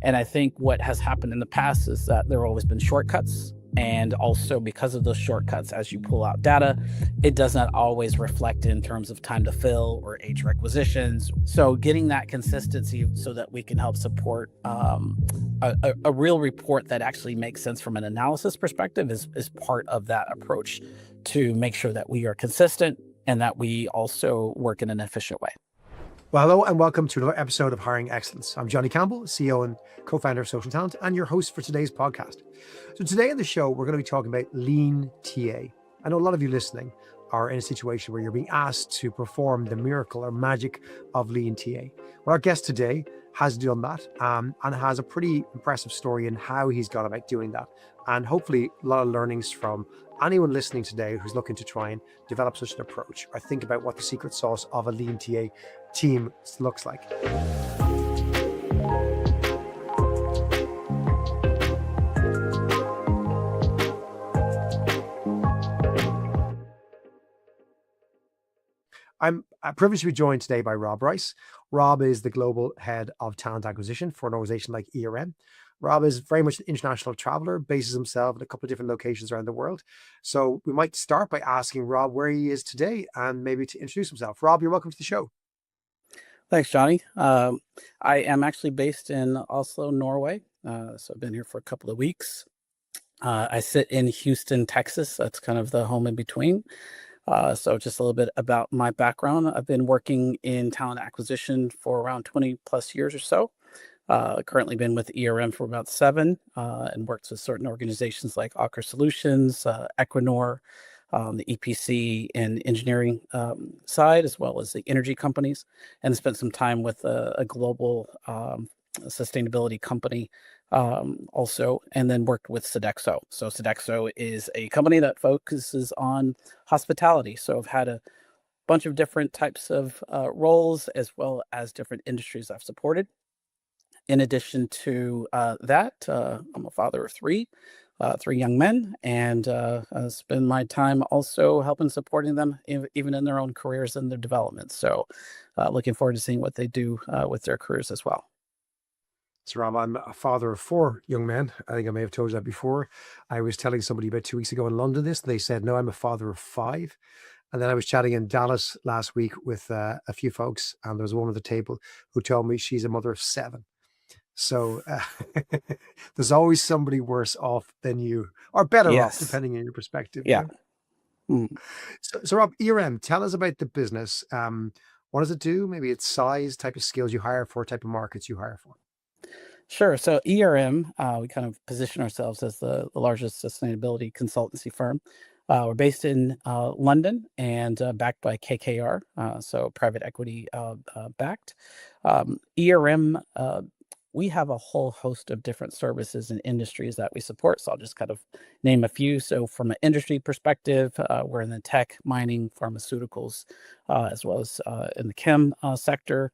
And I think what has happened in the past is that there have always been shortcuts. And also because of those shortcuts, as you pull out data, it does not always reflect in terms of time to fill or age requisitions. So getting that consistency so that we can help support a real report that actually makes sense from an analysis perspective is part of that approach to make sure that we are consistent and that we also work in an efficient way. Well, hello and welcome to another episode of Hiring Excellence. I'm Johnny Campbell, CEO and co-founder of Social Talent, and your host for today's podcast. So today on the show, we're going to be talking about lean TA. I know a lot of you listening are in a situation where you're being asked to perform the miracle or magic of lean TA. Well, our guest today has done that and has a pretty impressive story in how he's gone about doing that. And hopefully a lot of learnings from anyone listening today who's looking to try and develop such an approach or think about what the secret sauce of a lean TA team looks like. I'm privileged to be joined today by Rob Rice. Rob is the global head of talent acquisition for an organization like ERM. Rob is very much an international traveler, bases himself in a couple of different locations around the world. So we might start by asking Rob where he is today and maybe to introduce himself. Rob, you're welcome to the show. Thanks, Johnny. I am actually based in Oslo, Norway. So I've been here for a couple of weeks. I sit in Houston, Texas. That's kind of the home in between. So just a little bit about my background. I've been working in talent acquisition for around 20 plus years or so. Currently been with ERM for about 7 and worked with certain organizations like Aker Solutions, Equinor, the EPC and engineering side, as well as the energy companies, and spent some time with a global sustainability company also, and then worked with Sodexo. So Sodexo is a company that focuses on hospitality. So I've had a bunch of different types of roles as well as different industries I've supported. In addition to that, I'm a father of 3 young men, and I spend my time also helping supporting them even in their own careers and their development. So looking forward to seeing what they do with their careers as well. So Rob, I'm a father of 4 young men. I think I may have told you that before. I was telling somebody about 2 weeks ago in London this, and they said, no, I'm a father of 5. And then I was chatting in Dallas last week with a few folks, and there was one at the table who told me she's a mother of 7. So there's always somebody worse off than you, or better off, depending on your perspective. Yeah. So Rob, ERM, tell us about the business. What does it do? Maybe its size, type of skills you hire for, type of markets you hire for. Sure. So ERM, we kind of position ourselves as the largest sustainability consultancy firm. We're based in London and backed by KKR, so private equity backed. ERM, we have a whole host of different services and industries that we support. So I'll just kind of name a few. So from an industry perspective, we're in the tech, mining, pharmaceuticals, as well as in the chem sector.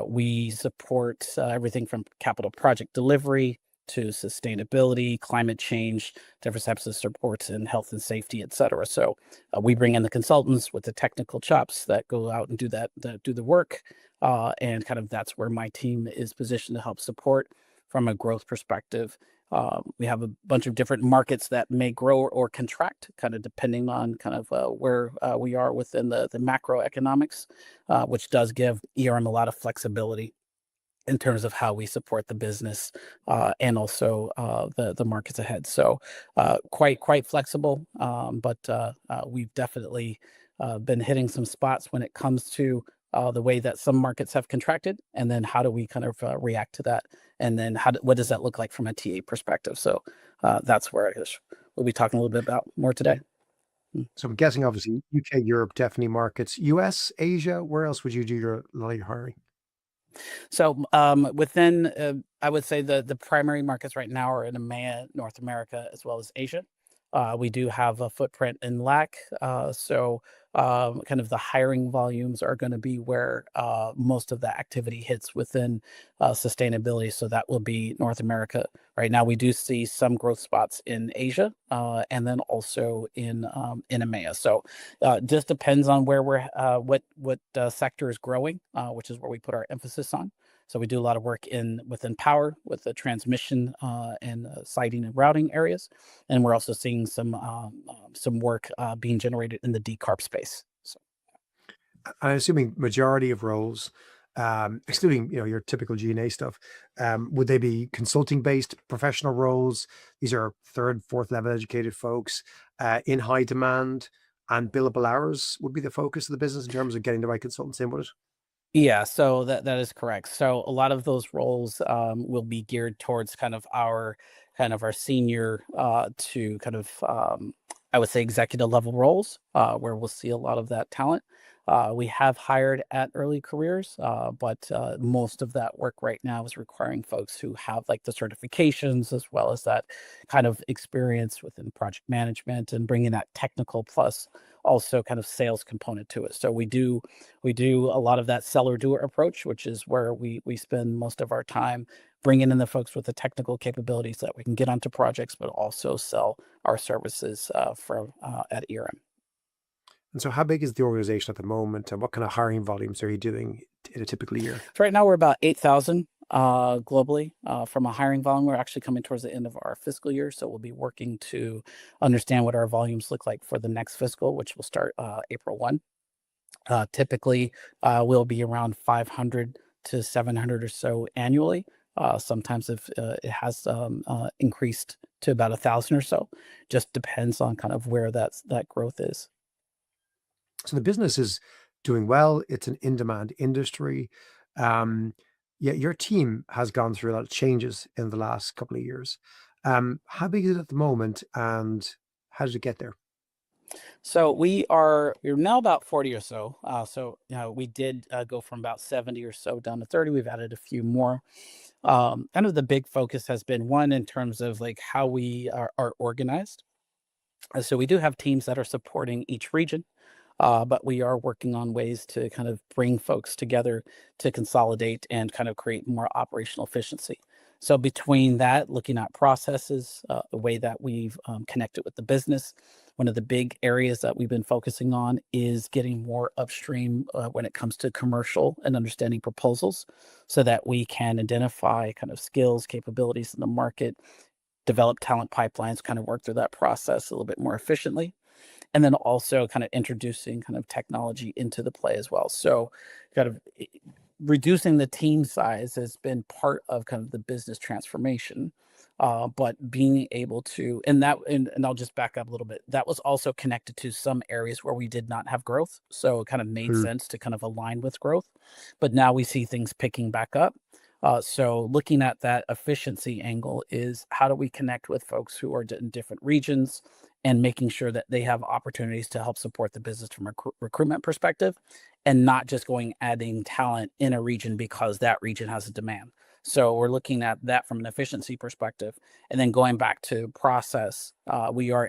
We support everything from capital project delivery to sustainability, climate change, different types of supports in health and safety, et cetera. So we bring in the consultants with the technical chops that go out and do the work. And kind of that's where my team is positioned to help support from a growth perspective. We have a bunch of different markets that may grow or contract, kind of depending on kind of where we are within the macroeconomics, which does give ERM a lot of flexibility in terms of how we support the business and also the markets ahead. So quite flexible, but we've definitely been hitting some spots when it comes to the way that some markets have contracted, and then how do we kind of react to that, and then what does that look like from a TA perspective? So that's where we'll be talking a little bit about more today. So I'm guessing, obviously, UK, Europe, definitely markets. US, Asia, where else would you do a lot of your hiring? So within, I would say the primary markets right now are in EMEA, North America, as well as Asia. We do have a footprint in LAC, so kind of the hiring volumes are going to be where most of the activity hits within sustainability. So that will be North America. Right now, we do see some growth spots in Asia and then also in EMEA. So just depends on where we're what sector is growing, which is where we put our emphasis on. So we do a lot of work within power with the transmission and siting and routing areas, and we're also seeing some work being generated in the decarb space. So. I'm assuming majority of roles, excluding your typical G&A stuff, would they be consulting based professional roles? These are third, fourth level educated folks in high demand, and billable hours would be the focus of the business in terms of getting the right consultants in with it. Yeah, so that is correct. So a lot of those roles will be geared towards kind of our senior to kind of I would say executive level roles where we'll see a lot of that talent. We have hired at early careers, but most of that work right now is requiring folks who have like the certifications as well as that kind of experience within project management and bringing that technical plus also kind of sales component to it. So we do a lot of that seller doer approach, which is where we spend most of our time bringing in the folks with the technical capabilities that we can get onto projects, but also sell our services from at ERM. And so, how big is the organization at the moment, and what kind of hiring volumes are you doing in a typical year? So right now we're about 8,000 globally from a hiring volume. We're actually coming towards the end of our fiscal year, so we'll be working to understand what our volumes look like for the next fiscal, which will start April 1. Typically, we'll be around 500 to 700 or so annually. Sometimes if it has increased to about 1,000 or so, just depends on kind of where that growth is. So the business is doing well. It's an in-demand industry. Um, Yet your team has gone through a lot of changes in the last couple of years. How big is it at the moment, and how did it get there? So we're now about 40 or so. So we did go from about 70 or so down to 30. We've added a few more. Kind of the big focus has been one in terms of like how we are organized. So we do have teams that are supporting each region. But we are working on ways to kind of bring folks together to consolidate and kind of create more operational efficiency. So between that, looking at processes, the way that we've connected with the business, one of the big areas that we've been focusing on is getting more upstream when it comes to commercial and understanding proposals, so that we can identify kind of skills, capabilities in the market, develop talent pipelines, kind of work through that process a little bit more efficiently, and then also kind of introducing kind of technology into the play as well. So kind of reducing the team size has been part of kind of the business transformation. But being able to, and I'll just back up a little bit. That was also connected to some areas where we did not have growth. So it kind of made Hmm. sense to kind of align with growth. But now we see things picking back up. So looking at that efficiency angle is how do we connect with folks who are in different regions and making sure that they have opportunities to help support the business from a recruitment perspective, and not just going adding talent in a region because that region has a demand. So we're looking at that from an efficiency perspective, and then going back to process, we are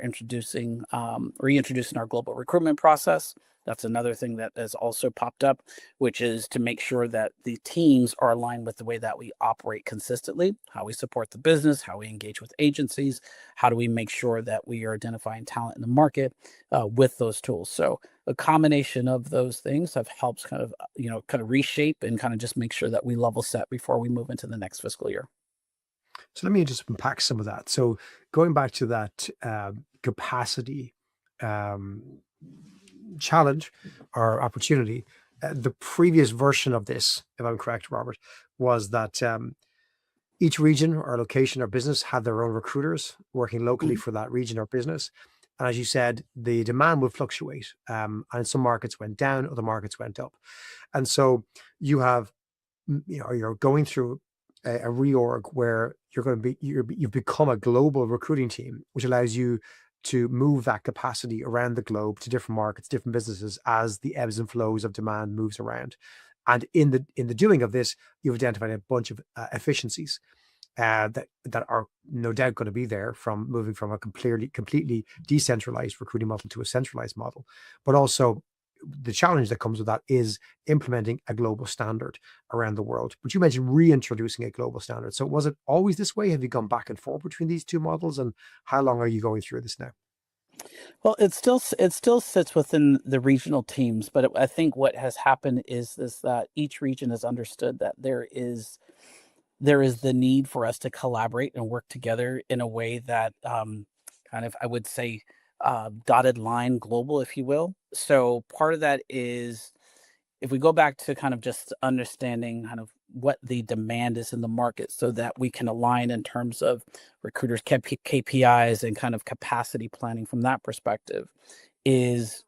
reintroducing our global recruitment process. That's another thing that has also popped up, which is to make sure that the teams are aligned with the way that we operate consistently, how we support the business, how we engage with agencies, how do we make sure that we are identifying talent in the market with those tools. So a combination of those things have helped kind of reshape and kind of just make sure that we level set before we move into the next fiscal year. So let me just unpack some of that. So going back to that capacity um, challenge or opportunity, the previous version of this, if I'm correct, Robert, was that each region or location or business had their own recruiters working locally Mhm. for that region or business. And as you said, the demand would fluctuate. And some markets went down, other markets went up. And so you have, you're going through a reorg where you've become a global recruiting team, which allows you to move that capacity around the globe to different markets, different businesses as the ebbs and flows of demand moves around. And in the doing of this, you've identified a bunch of efficiencies that are no doubt going to be there from moving from a completely decentralized recruiting model to a centralized model. But also the challenge that comes with that is implementing a global standard around the world. But you mentioned reintroducing a global standard. So was it always this way? Have you gone back and forth between these two models? And how long are you going through this now? Well, it still sits within the regional teams, but I think what has happened is that each region has understood that there is the need for us to collaborate and work together in a way that kind of, I would say, dotted line global, if you will. So part of that is if we go back to kind of just understanding kind of what the demand is in the market so that we can align in terms of recruiters KPIs and kind of capacity planning from that perspective is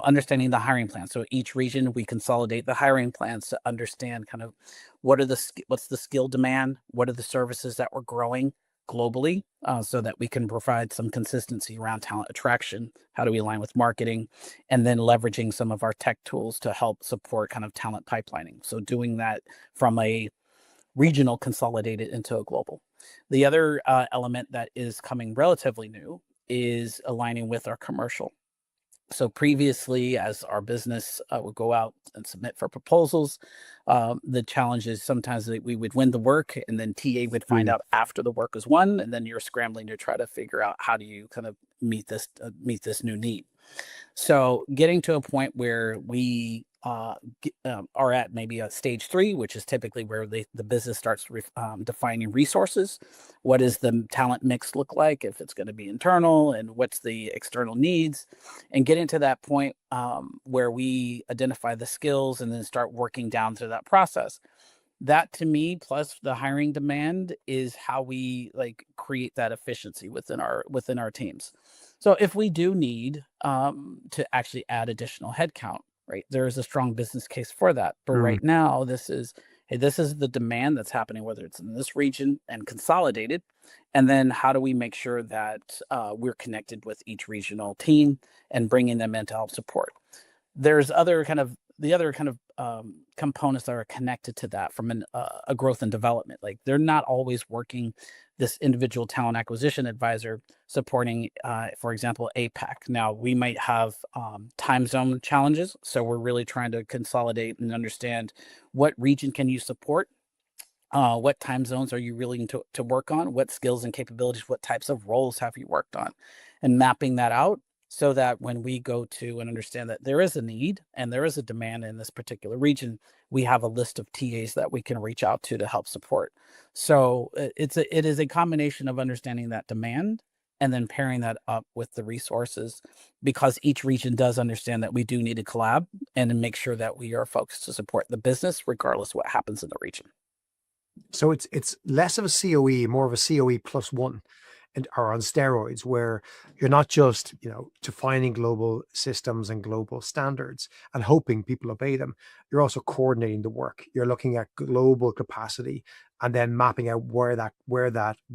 understanding the hiring plan. So each region we consolidate the hiring plans to understand kind of what's the skill demand, what are the services that we're growing globally, so that we can provide some consistency around talent attraction. How do we align with marketing, and then leveraging some of our tech tools to help support kind of talent pipelining. So doing that from a regional consolidated into a global. The other element that is coming relatively new is aligning with our commercial. So previously, as our business would go out and submit for proposals, the challenge is sometimes that we would win the work and then TA would find Mm. out after the work is won, and then you're scrambling to try to figure out how do you kind of meet this new need. So getting to a point where we are at maybe a stage three, which is typically where the business starts defining resources. What does the talent mix look like if it's going to be internal, and what's the external needs? And getting to that point where we identify the skills and then start working down through that process. That to me, plus the hiring demand, is how we like create that efficiency within our teams. So if we do need to actually add additional headcount, right, there is a strong business case for that. But Mm. right now, this is hey, this is the demand that's happening, whether it's in this region and consolidated, and then how do we make sure that we're connected with each regional team and bringing them in to help support. There's other kind of the other kind of components that are connected to that from a growth and development. Like they're not always working this individual talent acquisition advisor supporting, for example, APAC. Now we might have time zone challenges, so we're really trying to consolidate and understand what region can you support, what time zones are you willing to work on? What skills and capabilities, what types of roles have you worked on? And mapping that out so that when we go to and understand that there is a need and there is a demand in this particular region, we have a list of TAs that we can reach out to help support. So it is a combination of understanding that demand and then pairing that up with the resources, because each region does understand that we do need to collab and to make sure that we are focused to support the business regardless of what happens in the region. So it's less of a COE, more of a COE plus one, and are on steroids, where you're not just defining global systems and global standards and hoping people obey them. You're also coordinating the work. You're looking at global capacity and then mapping out where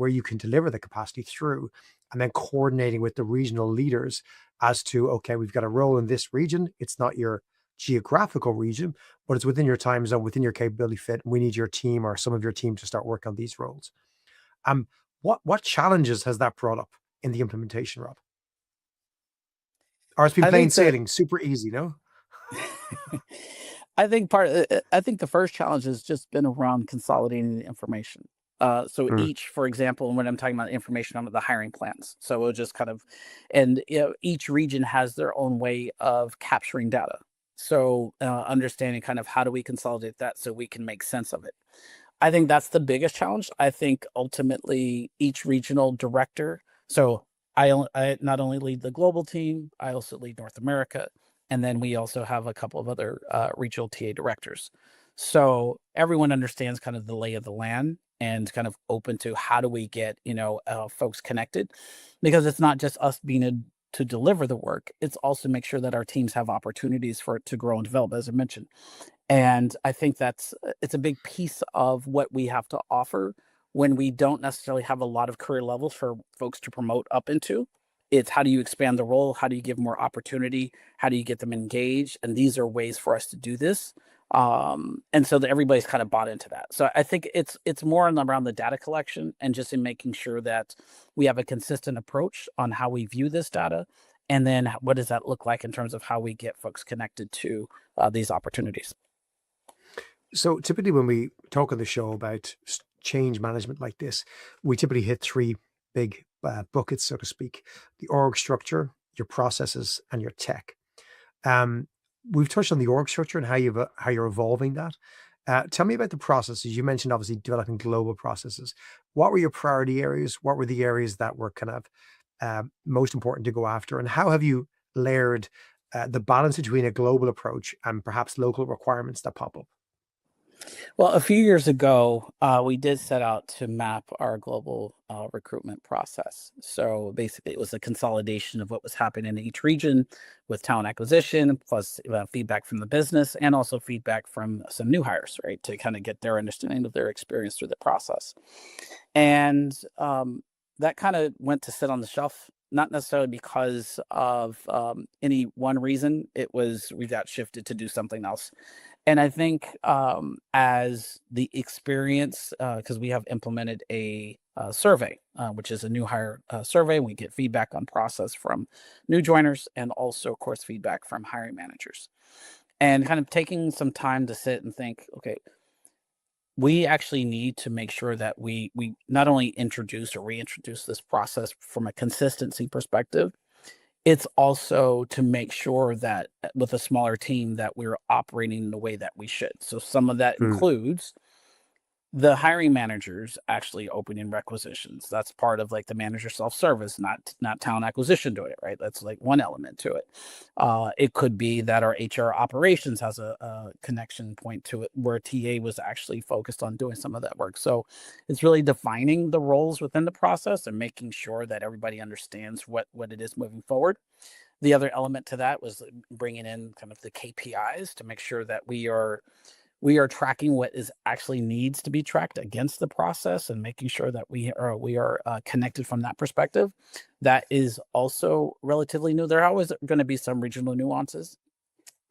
you can deliver the capacity through, and then coordinating with the regional leaders as to, okay, we've got a role in this region. It's not your geographical region, but it's within your time zone, within your capability fit. We need your team or some of your team to start working on these roles. Um, what challenges has that brought up in the implementation, Rob? Or it's been I plain think that sailing, super easy, no? I think the first challenge has just been around consolidating the information. So Mm. each, for example, when I'm talking about information on the hiring plans, so we'll just kind of, and each region has their own way of capturing data. So understanding kind of how do we consolidate that so we can make sense of it. I think that's the biggest challenge. I think ultimately each regional director. So I not only lead the global team, I also lead North America, and then we also have a couple of other regional TA directors. So everyone understands kind of the lay of the land and kind of open to how do we get folks connected, because it's not just us being to deliver the work. It's also make sure that our teams have opportunities for it to grow and develop, as I mentioned. And I think it's a big piece of what we have to offer when we don't necessarily have a lot of career levels for folks to promote up into. It's how do you expand the role? How do you give more opportunity? How do you get them engaged? And these are ways for us to do this. And so that everybody's kind of bought into that. So I think it's more around the data collection and just in making sure that we have a consistent approach on how we view this data. And then what does that look like in terms of how we get folks connected to these opportunities? So typically, when we talk on the show about change management like this, we typically hit three big buckets, so to speak: the org structure, your processes, and your tech. Um, we've touched on the org structure and how you're evolving that. Tell me about the processes. You mentioned obviously developing global processes. What were your priority areas? What were the areas that were kind of most important to go after? And how have you layered the balance between a global approach and perhaps local requirements that pop up? Well, a few years ago, we did set out to map our global recruitment process. So basically, it was a consolidation of what was happening in each region with talent acquisition, plus feedback from the business, and also feedback from some new hires, right, to kind of get their understanding of their experience through the process. And that kind of went to sit on the shelf, not necessarily because of any one reason. It was we got shifted to do something else. And I think as the experience, because we have implemented a survey, which is a new hire survey, we get feedback on process from new joiners and also, of course, feedback from hiring managers. And kind of taking some time to sit and think, okay, we actually need to make sure that we not only introduce or reintroduce this process from a consistency perspective, it's also to make sure that with a smaller team that we're operating in the way that we should. So some of that Mm. includes the hiring managers actually opening requisitions. That's part of like the manager self-service, not talent acquisition doing it, right? That's like one element to it. It could be that our HR operations has a connection point to it where TA was actually focused on doing some of that work. So it's really defining the roles within the process and making sure that everybody understands what it is moving forward. The other element to that was bringing in kind of the KPIs to make sure that we are tracking what is actually needs to be tracked against the process and making sure that we are connected from that perspective. That is also relatively new. There are always going to be some regional nuances,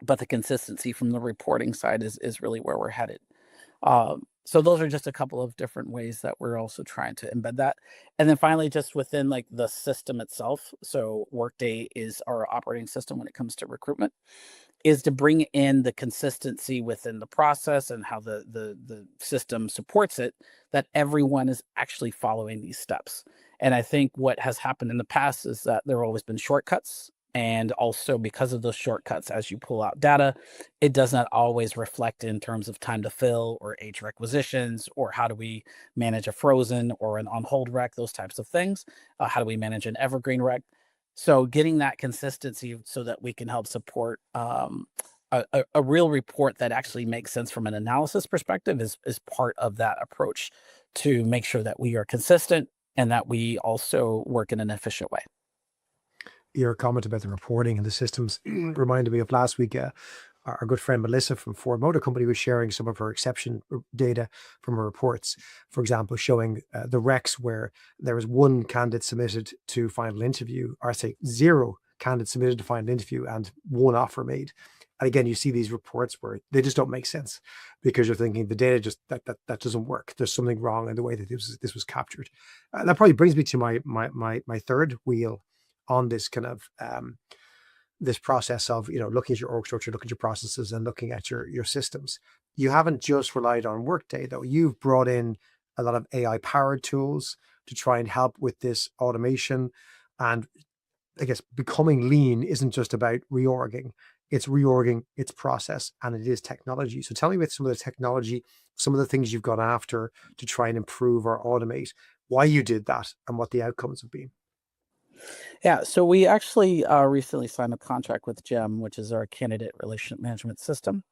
but the consistency from the reporting side is really where we're headed. So those are just a couple of different ways that we're also trying to embed that. And then finally, just within like the system itself. So Workday is our operating system when it comes to recruitment, is to bring in the consistency within the process and how the system supports it, that everyone is actually following these steps. And I think what has happened in the past is that there have always been shortcuts. And also because of those shortcuts, as you pull out data, it does not always reflect in terms of time to fill or age requisitions or how do we manage a frozen or an on hold rec, those types of things. How do we manage an evergreen rec? So getting that consistency so that we can help support a real report that actually makes sense from an analysis perspective is part of that approach to make sure that we are consistent and that we also work in an efficient way. Your comment about the reporting and the systems reminded me of last week. Our good friend Melissa from Ford Motor Company was sharing some of her exception data from her reports. For example, showing the recs where there was one candidate submitted to final interview, or say zero candidates submitted to final interview, and one offer made. And again, you see these reports where they just don't make sense because you're thinking the data just that doesn't work. There's something wrong in the way that this was captured. That probably brings me to my third wheel on this kind of this process of looking at your org structure, looking at your processes, and looking at your systems. You haven't just relied on Workday though. You've brought in a lot of AI powered tools to try and help with this automation. And I guess becoming lean isn't just about reorging, it's reorging its process, and it is technology. So tell me about some of the technology, some of the things you've gone after to try and improve or automate, why you did that, and what the outcomes have been. Yeah, so we actually recently signed a contract with GEM, which is our candidate relationship management system.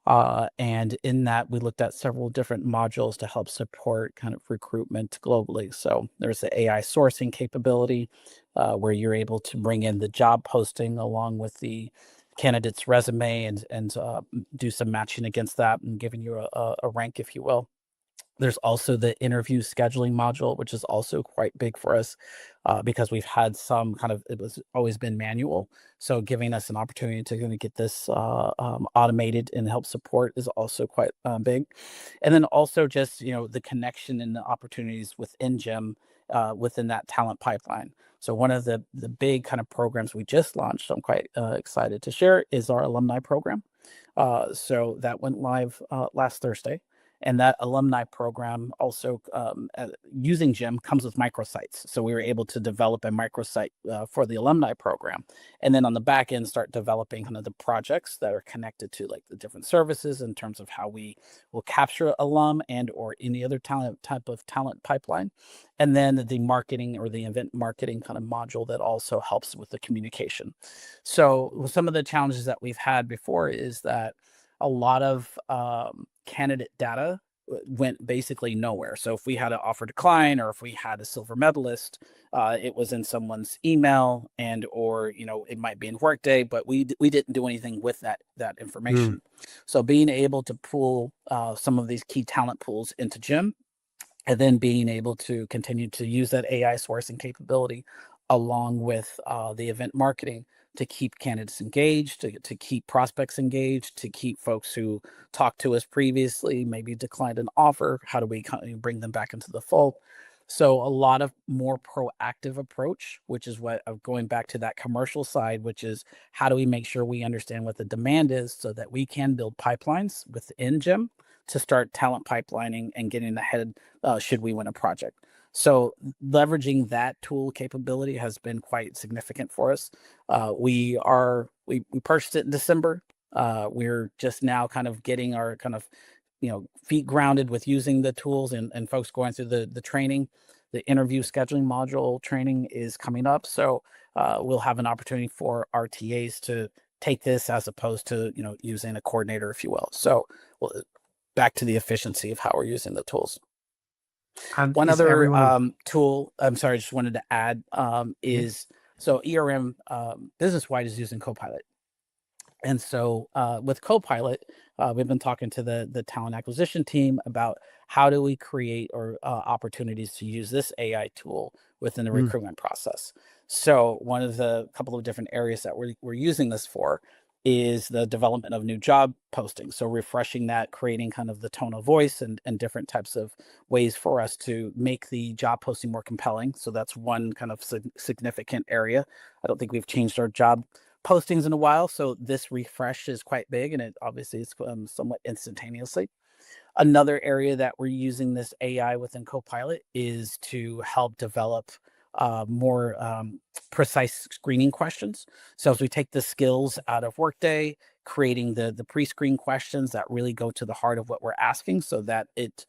And in that, we looked at several different modules to help support kind of recruitment globally. So there's the AI sourcing capability where you're able to bring in the job posting along with the candidate's resume and do some matching against that and giving you a rank, if you will. There's also the interview scheduling module, which is also quite big for us because we've had some kind of, it was always been manual. So giving us an opportunity to kind of get this automated and help support is also quite big. And then also just, the connection and the opportunities within GEM within that talent pipeline. So one of the big kind of programs we just launched, I'm quite excited to share, is our alumni program. So that went live last Thursday. And that alumni program also, using Gym, comes with microsites. So we were able to develop a microsite for the alumni program. And then on the back end, start developing kind of the projects that are connected to like the different services in terms of how we will capture alum and or any other type of talent pipeline. And then the marketing or the event marketing kind of module that also helps with the communication. So some of the challenges that we've had before is that a lot of candidate data went basically nowhere. So if we had an offer decline or if we had a silver medalist, it was in someone's email and or it might be in Workday, but we didn't do anything with that Mm. information. So being able to pull some of these key talent pools into Gym and then being able to continue to use that AI sourcing capability along with the event marketing to keep candidates engaged, to keep prospects engaged, to keep folks who talked to us previously, maybe declined an offer. How do we bring them back into the fold? So a lot of more proactive approach, which is what going back to that commercial side, which is how do we make sure we understand what the demand is so that we can build pipelines within Gym to start talent pipelining and getting ahead should we win a project. So leveraging that tool capability has been quite significant for us. We purchased it in December. We're just now kind of getting our kind of feet grounded with using the tools and folks going through the training. The interview scheduling module training is coming up, so we'll have an opportunity for our TAs to take this as opposed to using a coordinator, if you will. So well, back to the efficiency of how we're using the tools. And One is other everyone? tool, I'm sorry, I just wanted to add Yeah. is so ERM business wide is using Copilot. And so with Copilot, we've been talking to the talent acquisition team about how do we create or opportunities to use this AI tool within the Mm. recruitment process. So one of the couple of different areas that we're using this for is the development of new job postings. So refreshing that, creating kind of the tone of voice and different types of ways for us to make the job posting more compelling. So that's one kind of significant area. I don't think we've changed our job postings in a while, so this refresh is quite big, and it obviously is somewhat instantaneously. Another area that we're using this AI within Copilot is to help develop more precise screening questions. So as we take the skills out of Workday, creating the pre-screen questions that really go to the heart of what we're asking, so that it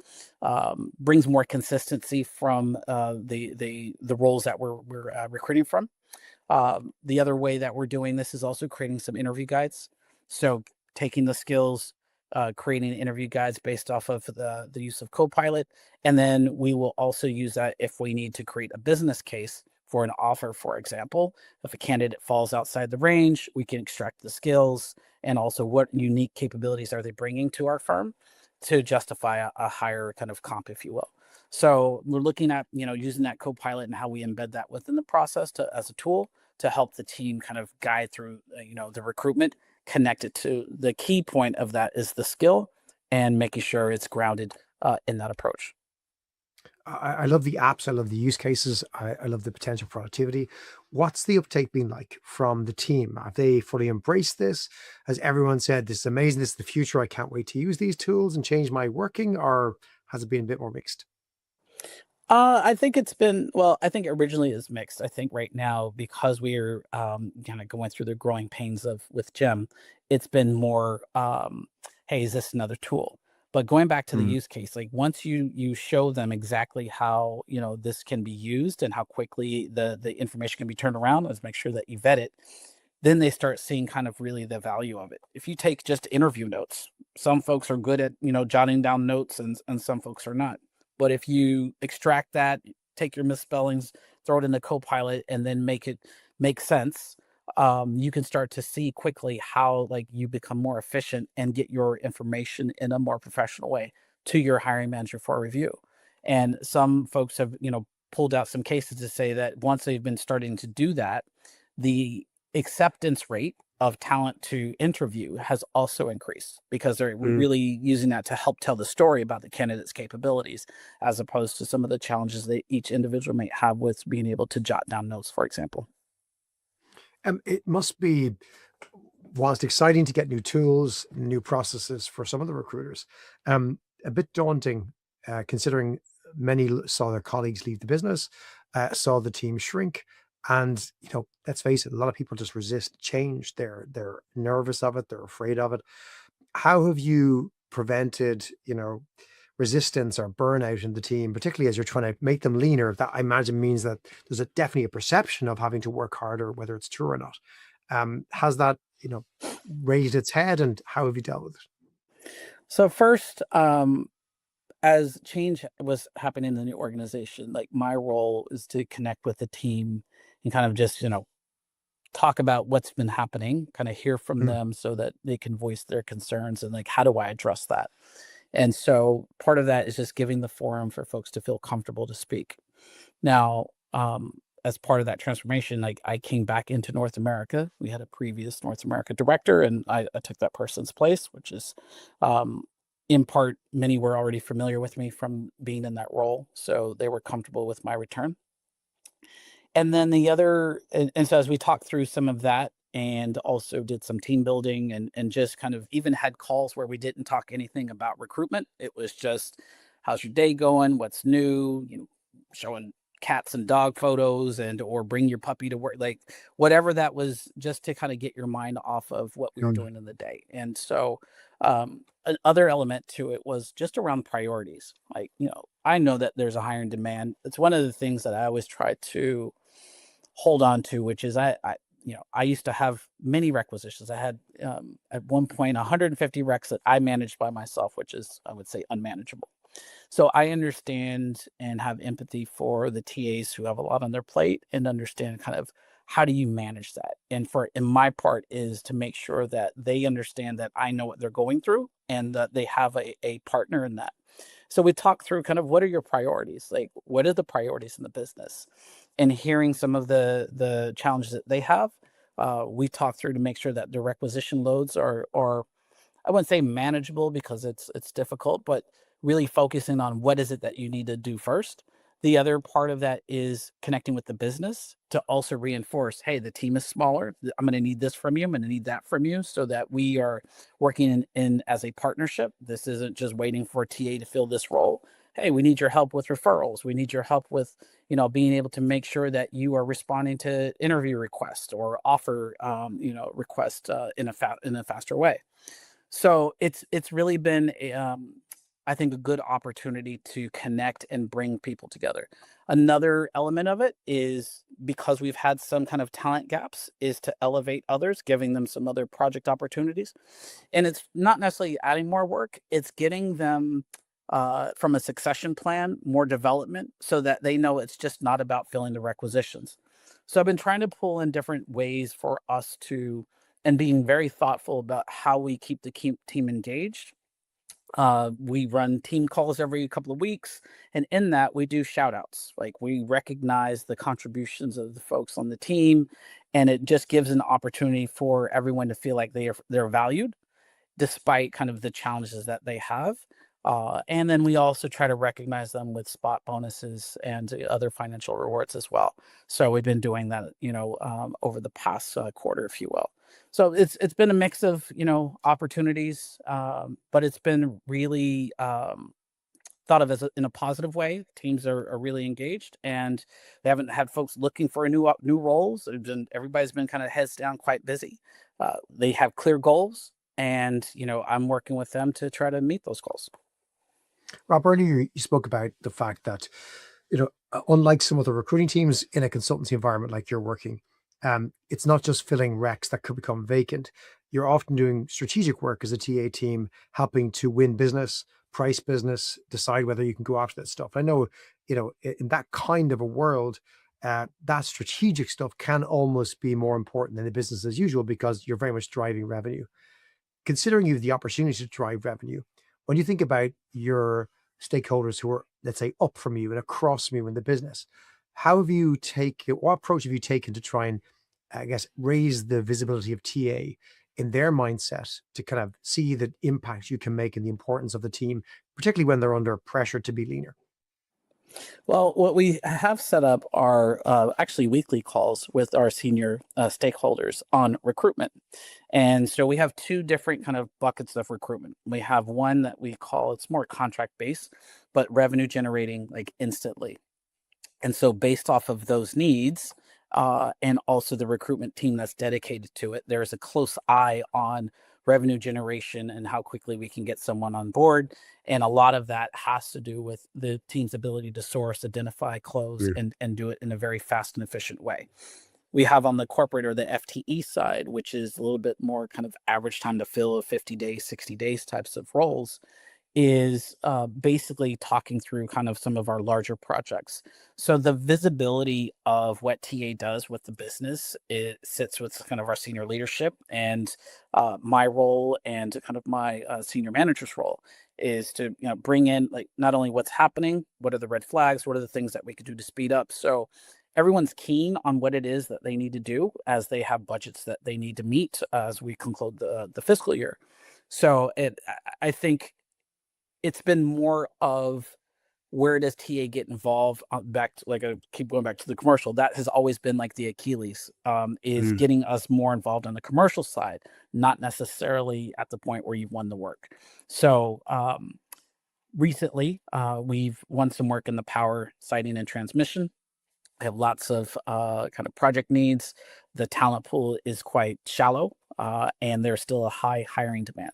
brings more consistency from the roles that we're recruiting from. The other way that we're doing this is also creating some interview guides. So taking the skills, creating interview guides based off of the use of Copilot. And then we will also use that if we need to create a business case for an offer, for example. If a candidate falls outside the range, we can extract the skills and also what unique capabilities are they bringing to our firm to justify a higher kind of comp, if you will. So we're looking at using that Copilot and how we embed that within the process as a tool to help the team kind of guide through the recruitment connected to the key point of that is the skill and making sure it's grounded in that approach. I love the apps. I love the use cases. I love the potential productivity. What's the uptake been like from the team? Have they fully embraced this? Has everyone said, this is amazing, this is the future, I can't wait to use these tools and change my working? Or has it been a bit more mixed? I think it's been I think originally is mixed. I think right now, because we're kind of going through the growing pains of with Gem, it's been more hey, is this another tool? But going back to the Mm. use case, like once you show them exactly how this can be used and how quickly the information can be turned around, let's make sure that you vet it, then they start seeing kind of really the value of it. If you take just interview notes, some folks are good at, jotting down notes and some folks are not. But if you extract that, take your misspellings, throw it in the Copilot, and then make it make sense, you can start to see quickly how like you become more efficient and get your information in a more professional way to your hiring manager for review. And some folks have, pulled out some cases to say that once they've been starting to do that, the acceptance rate of talent to interview has also increased because they're Mm. really using that to help tell the story about the candidate's capabilities, as opposed to some of the challenges that each individual might have with being able to jot down notes, for example. It must be, whilst exciting to get new tools, new processes for some of the recruiters, a bit daunting, considering many saw their colleagues leave the business, saw the team shrink, and let's face it, a lot of people just resist change. They're nervous of it, they're afraid of it. How have you prevented, resistance or burnout in the team, particularly as you're trying to make them leaner? That I imagine means that there's definitely a perception of having to work harder, whether it's true or not. Has that, raised its head, and how have you dealt with it? So first, as change was happening in the organization, like my role is to connect with the team and kind of just, talk about what's been happening, kind of hear from Mm, them so that they can voice their concerns and like, how do I address that? And so part of that is just giving the forum for folks to feel comfortable to speak. Now, as part of that transformation, like I came back into North America. We had a previous North America director, and I took that person's place, which is, um, in part, many were already familiar with me from being in that role, so they were comfortable with my return. And then the other, and so as we talked through some of that, and also did some team building, and just kind of even had calls where we didn't talk anything about recruitment. It was just, how's your day going? What's new? Showing cats and dog photos, and or bring your puppy to work, like whatever that was, just to kind of get your mind off of what we were mm, doing in the day. And so another element to it was just around priorities. Like, I know that there's a higher demand. It's one of the things that I always try to hold on to, which is I used to have many requisitions. I had, at one point, 150 recs that I managed by myself, which is, I would say, unmanageable. So I understand and have empathy for the TAs who have a lot on their plate, and understand kind of how do you manage that. And my part is to make sure that they understand that I know what they're going through, and that they have a partner in that. So we talked through kind of, what are your priorities? Like, what are the priorities in the business? And hearing some of the challenges that they have, we talked through to make sure that the requisition loads are, I wouldn't say manageable, because it's difficult, but really focusing on what is it that you need to do first. The other part of that is connecting with the business to also reinforce, hey, the team is smaller. I'm going to need this from you. I'm going to need that from you, so that we are working in as a partnership. This isn't just waiting for a TA to fill this role. Hey, we need your help with referrals. We need your help with, being able to make sure that you are responding to interview requests or offer, requests, in a faster way. So it's really been I think, a good opportunity to connect and bring people together. Another element of it is, because we've had some kind of talent gaps, is to elevate others, giving them some other project opportunities. And it's not necessarily adding more work, it's getting them, from a succession plan, more development, so that they know it's just not about filling the requisitions. So I've been trying to pull in different ways for us to, and being very thoughtful about how we keep the team engaged. We run team calls every couple of weeks, and in that, we do shout outs. Like, we recognize the contributions of the folks on the team, and it just gives an opportunity for everyone to feel like they're valued, despite kind of the challenges that they have. And then we also try to recognize them with spot bonuses and other financial rewards as well. So we've been doing that, over the past quarter, if you will. So it's been a mix of, opportunities, but it's been really, thought of as in a positive way. Teams are really engaged, and they haven't had folks looking for a new roles. Everybody's been kind of heads down, quite busy. They have clear goals, and I'm working with them to try to meet those goals. Rob, earlier you spoke about the fact that, unlike some of the recruiting teams in a consultancy environment like you're working, it's not just filling recs that could become vacant. You're often doing strategic work as a TA team, helping to win business, price business, decide whether you can go after that stuff. I know, in that kind of a world, that strategic stuff can almost be more important than the business as usual, because you're very much driving revenue. Considering you have the opportunity to drive revenue, when you think about your stakeholders who are, let's say, up from you and across from you in the business, what approach have you taken to try and, I guess, raise the visibility of TA in their mindset to kind of see the impact you can make and the importance of the team, particularly when they're under pressure to be leaner? Well, what we have set up are actually weekly calls with our senior stakeholders on recruitment. And so we have two different kind of buckets of recruitment. We have one that we call, it's more contract based, but revenue generating like instantly. And so based off of those needs, and also the recruitment team that's dedicated to it, there's a close eye on revenue generation and how quickly we can get someone on board. And a lot of that has to do with the team's ability to source, identify, close, Mm. and do it in a very fast and efficient way. We have on the corporate or the FTE side, which is a little bit more kind of average time to fill of 50 days, 60 days types of roles, is basically talking through kind of some of our larger projects. So the visibility of what TA does with the business, it sits with kind of our senior leadership, and my role and kind of my senior manager's role is to bring in like not only what's happening, what are the red flags, what are the things that we could do to speed up. So everyone's keen on what it is that they need to do as they have budgets that they need to meet as we conclude the fiscal year. So I think it's been more of where does TA get involved, back to like I keep going back to the commercial. That has always been like the Achilles, is Mm. getting us more involved on the commercial side, not necessarily at the point where you've won the work. So recently, we've won some work in the power siting and transmission. I have lots of kind of project needs. The talent pool is quite shallow, and there's still a high hiring demand.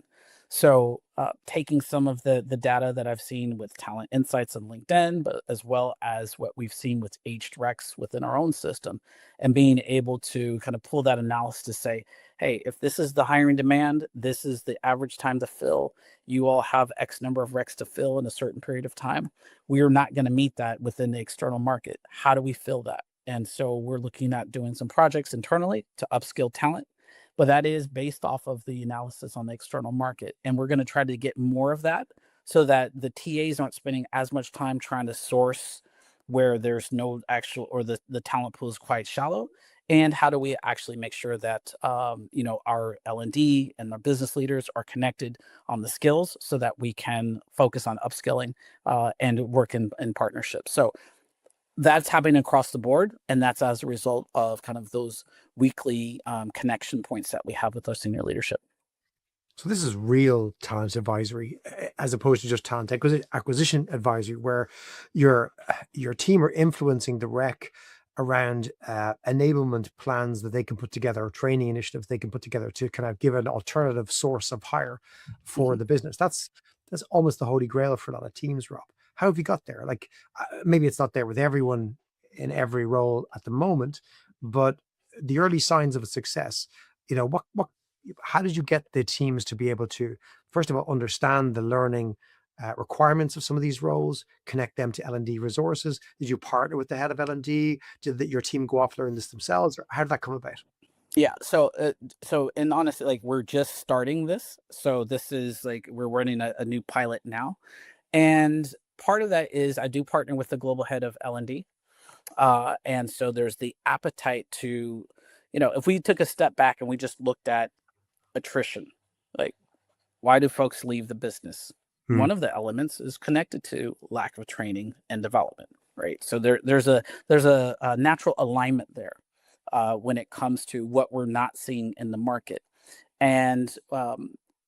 So, taking some of the data that I've seen with Talent Insights on LinkedIn, but as well as what we've seen with aged recs within our own system, and being able to kind of pull that analysis to say, hey, if this is the hiring demand, this is the average time to fill. You all have X number of recs to fill in a certain period of time. We are not going to meet that within the external market. How do we fill that? And so we're looking at doing some projects internally to upskill talent, but that is based off of the analysis on the external market. And we're going to try to get more of that so that the TAs aren't spending as much time trying to source where there's no actual, or the talent pool is quite shallow. And how do we actually make sure that our L&D and our business leaders are connected on the skills so that we can focus on upskilling and work in partnership. So that's happening across the board, and that's as a result of kind of those weekly connection points that we have with our senior leadership. So this is real talent advisory, as opposed to just talent acquisition advisory, where your team are influencing the rec around enablement plans that they can put together, or training initiatives they can put together to kind of give an alternative source of hire for Mhm. the business. That's almost the holy grail for a lot of teams, Rob. How have you got there? Like, maybe it's not there with everyone in every role at the moment, but the early signs of a success. What how did you get the teams to be able to, first of all, understand the learning requirements of some of these roles, connect them to L&D resources? Did you partner with the head of L&D? Did your team go off learn this themselves, or how did that come about? Yeah. So and honestly, like we're just starting this. So this is like we're running a new pilot now, and part of that is I do partner with the global head of L&D. And so there's the appetite to, if we took a step back and we just looked at attrition, like why do folks leave the business? Hmm. One of the elements is connected to lack of training and development, right? So there's a natural alignment there when it comes to what we're not seeing in the market. And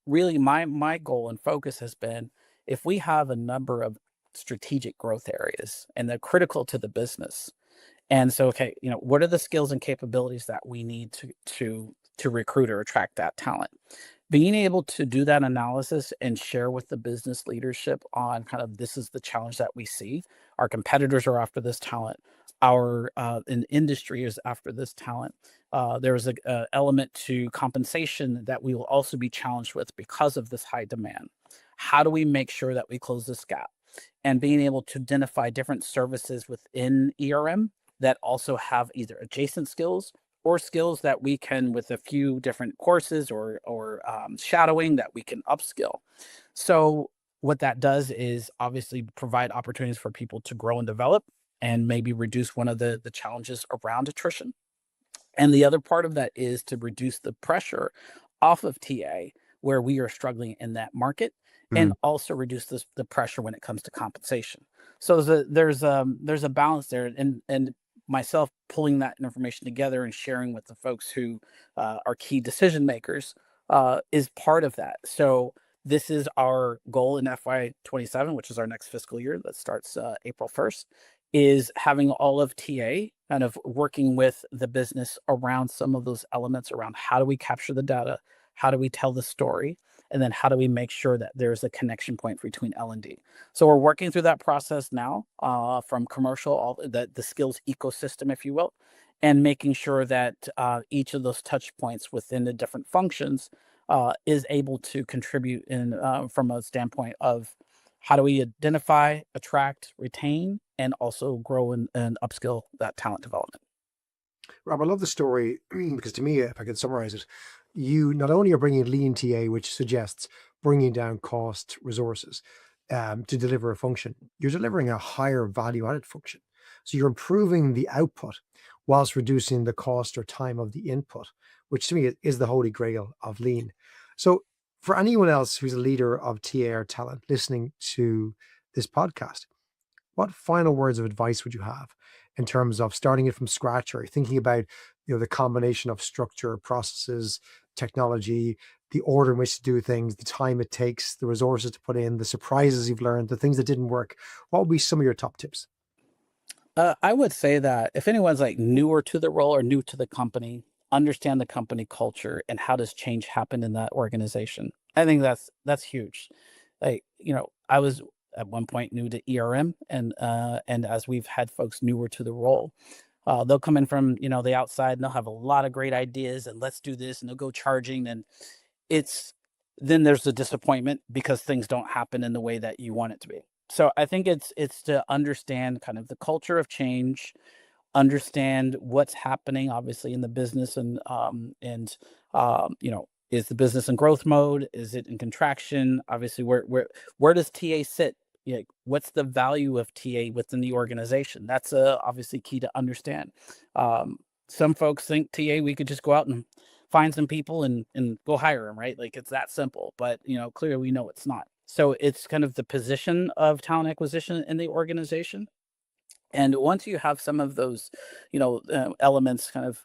really, my goal and focus has been, if we have a number of strategic growth areas and they're critical to the business, and so, okay, what are the skills and capabilities that we need to recruit or attract that talent? Being able to do that analysis and share with the business leadership on kind of, this is the challenge that we see. Our competitors are after this talent. Our industry is after this talent. There is a element to compensation that we will also be challenged with because of this high demand. How do we make sure that we close this gap? And being able to identify different services within ERM that also have either adjacent skills or skills that we can, with a few different courses or shadowing, that we can upskill. So what that does is obviously provide opportunities for people to grow and develop, and maybe reduce one of the challenges around attrition. And the other part of that is to reduce the pressure off of TA where we are struggling in that market, and Hmm. also reduce the pressure when it comes to compensation. So there's a balance there, and myself pulling that information together and sharing with the folks who are key decision makers is part of that. So this is our goal in FY27, which is our next fiscal year that starts April 1st, is having all of TA kind of working with the business around some of those elements around how do we capture the data, how do we tell the story, and then how do we make sure that there's a connection point between L&D. So we're working through that process now, from commercial, all the skills ecosystem, if you will, and making sure that each of those touch points within the different functions is able to contribute in from a standpoint of how do we identify, attract, retain, and also grow and upskill that talent development. Rob, I love the story because to me, if I could summarize it, you not only are bringing lean TA, which suggests bringing down cost resources to deliver a function, you're delivering a higher value added function. So you're improving the output whilst reducing the cost or time of the input, which to me is the holy grail of lean. So for anyone else who's a leader of TA or talent listening to this podcast, what final words of advice would you have in terms of starting it from scratch or thinking about, the combination of structure, processes, technology, the order in which to do things, the time it takes, the resources to put in, the surprises you've learned, the things that didn't work? What would be some of your top tips? I would say that if anyone's like newer to the role or new to the company, understand the company culture and how does change happen in that organization. I think that's huge. Like, I was at one point new to ERM, and as we've had folks newer to the role, they'll come in from the outside and they'll have a lot of great ideas and let's do this and they'll go charging, and it's then there's the disappointment because things don't happen in the way that you want it to be. So I think it's to understand kind of the culture of change, understand what's happening obviously in the business, and is the business in growth mode, is it in contraction, obviously where does ta sit, what's the value of ta within the organization, that's obviously key to understand. Some folks think ta we could just go out and find some people and go hire them, right? Like it's that simple, but clearly we know it's not. So it's kind of the position of talent acquisition in the organization, and once you have some of those, elements kind of,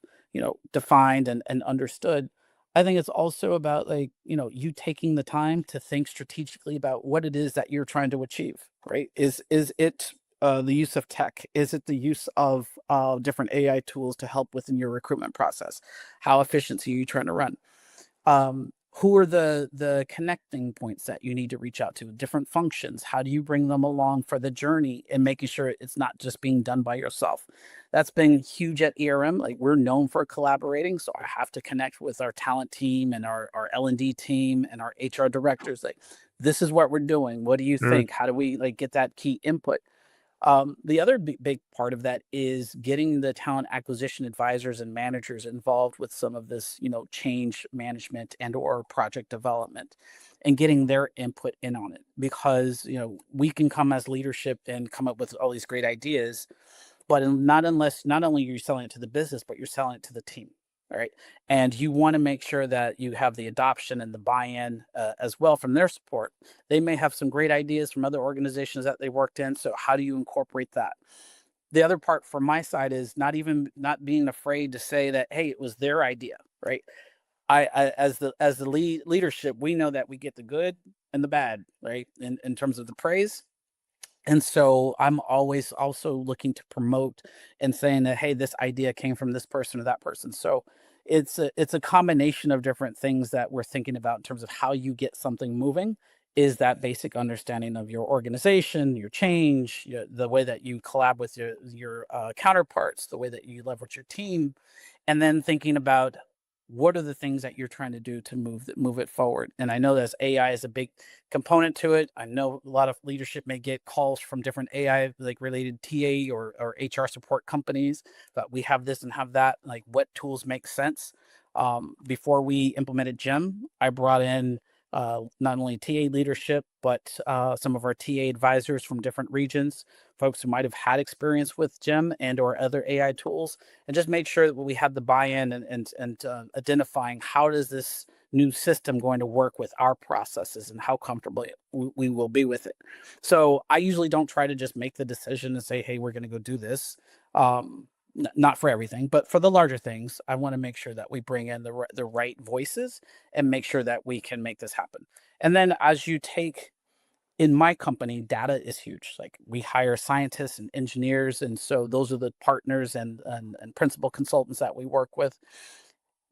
defined and understood, I think it's also about like, you taking the time to think strategically about what it is that you're trying to achieve, right? Is it the use of tech? Is it the use of different AI tools to help within your recruitment process? How efficient are you trying to run? Who are the connecting points that you need to reach out to, different functions, how do you bring them along for the journey and making sure it's not just being done by yourself? That's been huge at ERM. Like we're known for collaborating, so I have to connect with our talent team and our L&D team and our HR directors. Like, this is what we're doing, what do you think, how do we like get that key input? The other big part of that is getting the talent acquisition advisors and managers involved with some of this, change management and or project development, and getting their input in on it. Because, we can come as leadership and come up with all these great ideas, but not only are you selling it to the business, but you're selling it to the team. All right. And you want to make sure that you have the adoption and the buy-in as well from their support. They may have some great ideas from other organizations that they worked in. So how do you incorporate that? The other part from my side is not being afraid to say that, hey, it was their idea, right? I as the leadership, we know that we get the good and the bad, right? In terms of the praise, and so I'm always also looking to promote and saying that, hey, this idea came from this person or that person. So it's a combination of different things that we're thinking about in terms of how you get something moving. Is that basic understanding of your organization, your change, the way that you collab with your counterparts, the way that you leverage your team, and then thinking about what are the things that you're trying to do to move it forward. And I know that AI is a big component to it. I know a lot of leadership may get calls from different AI like related TA or HR support companies, but we have this and have that. Like, what tools make sense? Before we implemented Gem, I brought in not only TA leadership, but some of our TA advisors from different regions, folks who might have had experience with GEM and or other AI tools, and just made sure that we had the buy-in and identifying how does this new system going to work with our processes and how comfortable we will be with it. So I usually don't try to just make the decision and say, hey, we're going to go do this. Not for everything, but for the larger things, I want to make sure that we bring in the right voices and make sure that we can make this happen. And then as you take in my company, data is huge. Like we hire scientists and engineers, and so those are the partners and principal consultants that we work with.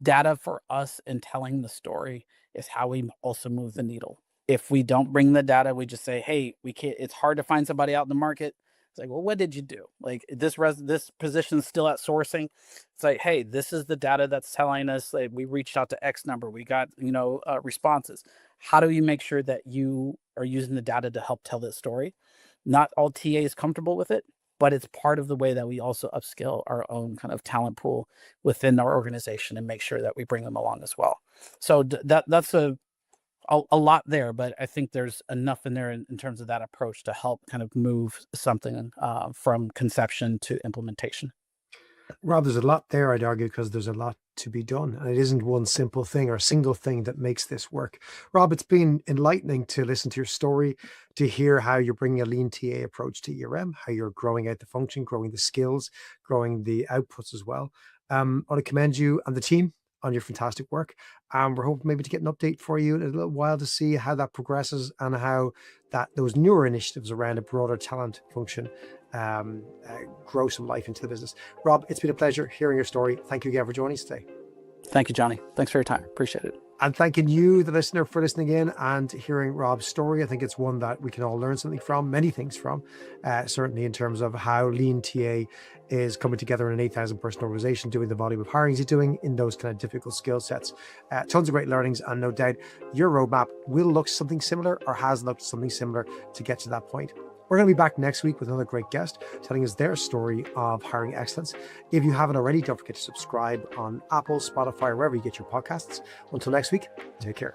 Data for us and telling the story is how we also move the needle. If we don't bring the data, we just say, "Hey, we can't." It's hard to find somebody out in the market. It's like, well, what did you do? Like this position's still at sourcing. It's like, hey, this is the data that's telling us like we reached out to X number, we got responses. How do you make sure that you are using the data to help tell this story? Not all TA is comfortable with it, but it's part of the way that we also upskill our own kind of talent pool within our organization and make sure that we bring them along as well. So that's a lot there, but I think there's enough in there in terms of that approach to help kind of move something from conception to implementation. Rob, there's a lot there, I'd argue, because there's a lot to be done. And it isn't one simple thing or single thing that makes this work. Rob, it's been enlightening to listen to your story, to hear how you're bringing a lean TA approach to ERM, how you're growing out the function, growing the skills, growing the outputs as well. I want to commend you and the team on your fantastic work. We're hoping maybe to get an update for you in a little while to see how that progresses and how those newer initiatives around a broader talent function grow some life into the business. Rob, it's been a pleasure hearing your story. Thank you again for joining us today. Thank you, Johnny. Thanks for your time. Appreciate it. And thanking you, the listener, for listening in and hearing Rob's story. I think it's one that we can all learn something from, many things from, certainly in terms of how Lean TA is coming together in an 8,000 person organization, doing the volume of hirings he's doing in those kind of difficult skill sets. Tons of great learnings, and no doubt your roadmap will look something similar or has looked something similar to get to that point. We're going to be back next week with another great guest telling us their story of hiring excellence. If you haven't already, don't forget to subscribe on Apple, Spotify, or wherever you get your podcasts. Until next week, take care.